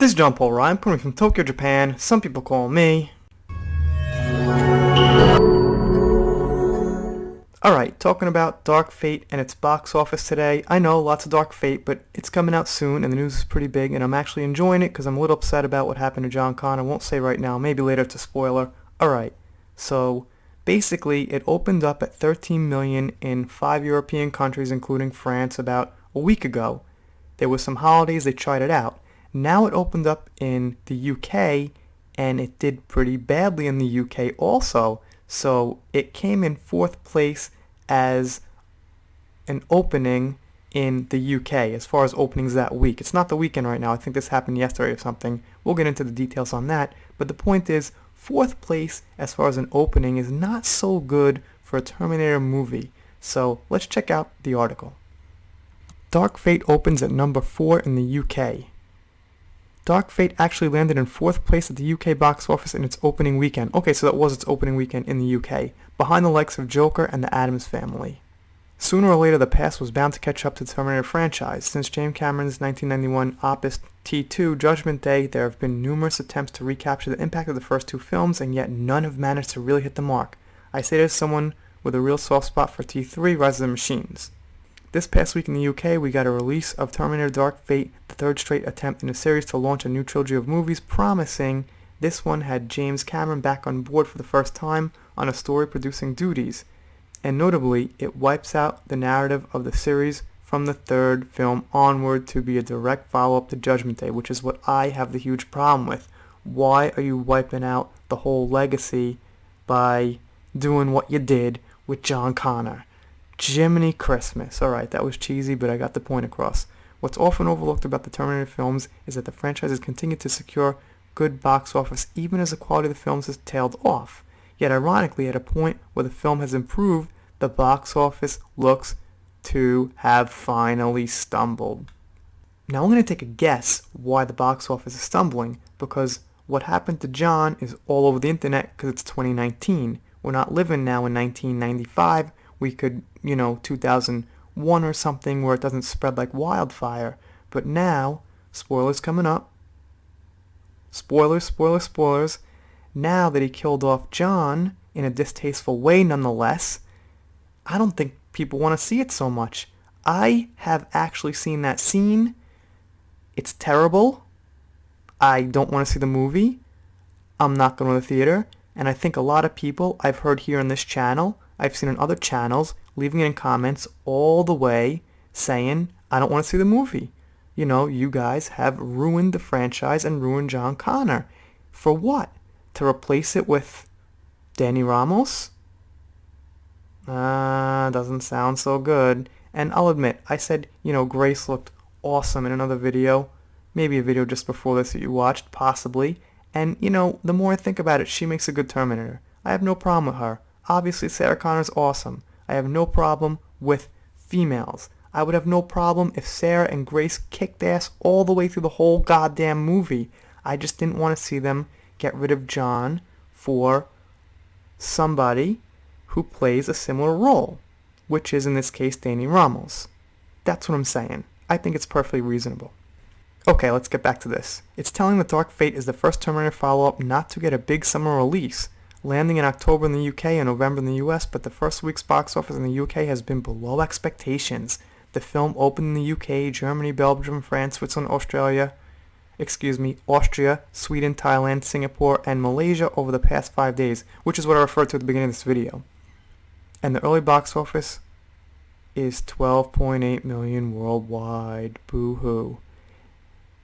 This is John Paul Ryan, coming from Tokyo, Japan. Some people call me. Alright, talking about Dark Fate and its box office today. I know, lots of Dark Fate, but it's coming out soon and the news is pretty big and I'm actually enjoying it because I'm a little upset about what happened to John Connor. I won't say right now, maybe later, it's a spoiler. Alright, so basically it opened up at 13 million in 5 European countries, including France, about a week ago. There was some holidays, they tried it out. Now it opened up in the UK, and it did pretty badly in the UK also. So it came in 4th place as an opening in the UK as far as openings that week. It's not the weekend right now. I think this happened yesterday or something. We'll get into the details on that. But the point is, 4th place as far as an opening is not so good for a Terminator movie. So let's check out the article. Dark Fate opens at number 4 in the UK. Dark Fate actually landed in 4th place at the UK box office in its opening weekend. Okay, so that was its opening weekend in the UK, behind the likes of Joker and the Addams Family. Sooner or later, the past was bound to catch up to the Terminator franchise. Since James Cameron's 1991 opus T2 Judgment Day, there have been numerous attempts to recapture the impact of the first 2 films, and yet none have managed to really hit the mark. I say this as someone with a real soft spot for T3, Rise of the Machines. This past week in the UK, we got a release of Terminator Dark Fate, the 3rd straight attempt in a series to launch a new trilogy of movies, promising. This one had James Cameron back on board for the first time on a story-producing duties. And notably, it wipes out the narrative of the series from the 3rd film onward to be a direct follow-up to Judgment Day, which is what I have the huge problem with. Why are you wiping out the whole legacy by doing what you did with John Connor? Jiminy Christmas. Alright, that was cheesy, but I got the point across. What's often overlooked about the Terminator films is that the franchise has continued to secure good box office even as the quality of the films has tailed off. Yet ironically, at a point where the film has improved, the box office looks to have finally stumbled. Now I'm going to take a guess why the box office is stumbling, because what happened to John is all over the internet because it's 2019. We're not living now in 1995. We could, 2001 or something where it doesn't spread like wildfire. But now, spoilers coming up. Spoilers. Now that he killed off John in a distasteful way nonetheless, I don't think people want to see it so much. I have actually seen that scene. It's terrible. I don't want to see the movie. I'm not going to the theater. And I think a lot of people I've heard here on this channel, I've seen on other channels, leaving it in comments all the way saying, I don't want to see the movie. You guys have ruined the franchise and ruined John Connor. For what? To replace it with Danny Ramos? Doesn't sound so good. And I'll admit, I said, Grace looked awesome in another video. Maybe a video just before this that you watched, possibly. And, the more I think about it, she makes a good Terminator. I have no problem with her. Obviously, Sarah Connor's awesome. I have no problem with females. I would have no problem if Sarah and Grace kicked ass all the way through the whole goddamn movie. I just didn't want to see them get rid of John for somebody who plays a similar role, which is in this case Danny Ramos. That's what I'm saying. I think it's perfectly reasonable. Okay, let's get back to this. It's telling that Dark Fate is the first Terminator follow-up not to get a big summer release, landing in October in the UK and November in the US, but the first week's box office in the UK has been below expectations. The film opened in the UK, Germany, Belgium, France, Switzerland, Austria, Sweden, Thailand, Singapore, and Malaysia over the past 5 days, which is what I referred to at the beginning of this video. And the early box office is 12.8 million worldwide. Boo-hoo.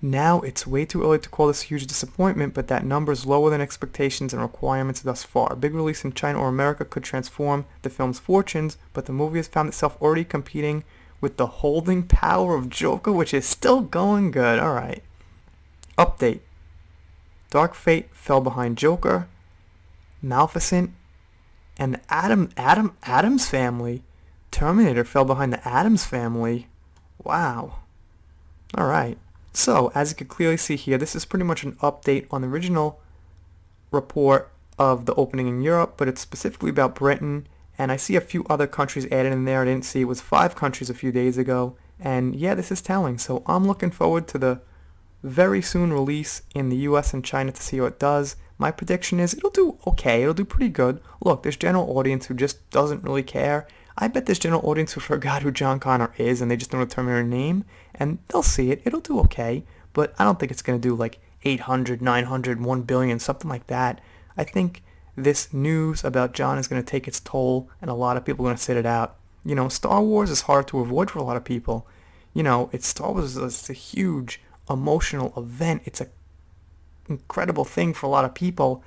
Now, it's way too early to call this a huge disappointment, but that number is lower than expectations and requirements thus far. A big release in China or America could transform the film's fortunes, but the movie has found itself already competing with the holding power of Joker, which is still going good. Alright. Update. Dark Fate fell behind Joker, Maleficent, and the Addams Family. Terminator fell behind the Addams Family. Wow. Alright. So, as you can clearly see here, this is pretty much an update on the original report of the opening in Europe, but it's specifically about Britain, and I see a few other countries added in there. I didn't see it was 5 countries a few days ago, and yeah, this is telling. So I'm looking forward to the very soon release in the US and China to see how it does. My prediction is it'll do okay, it'll do pretty good. Look, there's general audience who just doesn't really care. I bet there's general audience who forgot who John Connor is and they just know the Terminator name, and they'll see it, it'll do okay, but I don't think it's going to do like 800, 900, 1 billion, something like that. I think this news about John is going to take its toll, and a lot of people are going to sit it out. You know, Star Wars is hard to avoid for a lot of people. You know, Star Wars is a huge emotional event. It's a incredible thing for a lot of people.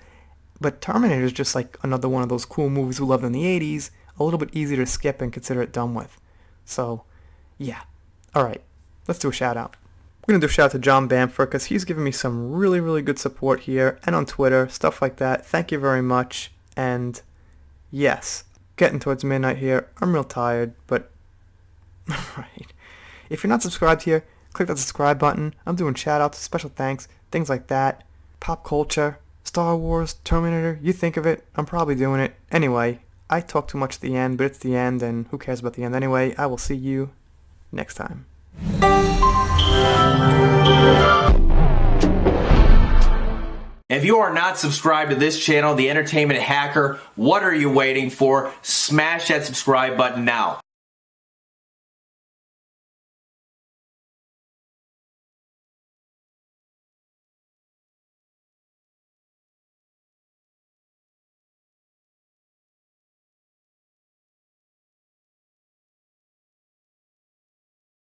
But Terminator is just like another one of those cool movies we loved in the 80s. A little bit easier to skip and consider it done with. So, yeah. Alright, let's do a shout out. We're going to do a shout out to John Bamford because he's given me some really, really good support here and on Twitter, stuff like that. Thank you very much. And yes, getting towards midnight here. I'm real tired, but alright. If you're not subscribed here, click that subscribe button. I'm doing shout-outs, special thanks, things like that. Pop culture, Star Wars, Terminator, you think of it, I'm probably doing it. Anyway, I talk too much at the end, but it's the end, and who cares about the end anyway? I will see you next time. If you are not subscribed to this channel, The Entertainment Hacker, what are you waiting for? Smash that subscribe button now.